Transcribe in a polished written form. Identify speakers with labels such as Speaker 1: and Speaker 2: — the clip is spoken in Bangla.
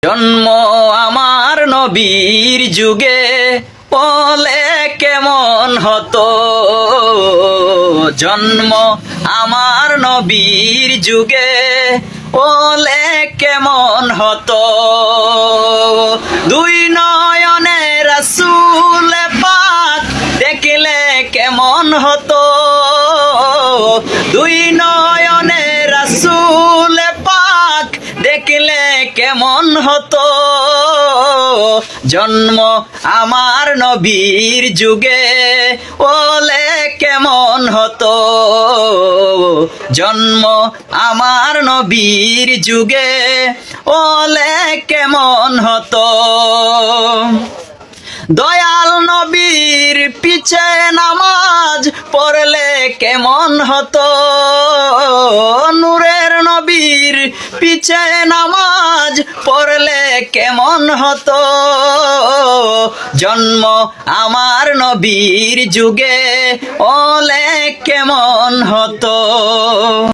Speaker 1: জন্ম আমার নবীর যুগে বলে কেমন হতো। জন্ম আমার নবীর যুগে বলে কেমন হতো। দুই নয়নে রাসূল পাক দেখলে কেমন হতো। দুই নয়নে রাসূল পাক দেখলে কেমন হতো। জন্ম আমার নবীর যুগে বলে কেমন হতো। জন্ম আমার নবীর যুগে বলে কেমন হতো। দয়াল নবীর পিছে নামাজ পড়লে কেমন হতো। নূরের নবীর পিছে নামাজ পড়লে কেমন হতো। জন্ম আমার নবীর যুগে বলে কেমন হতো।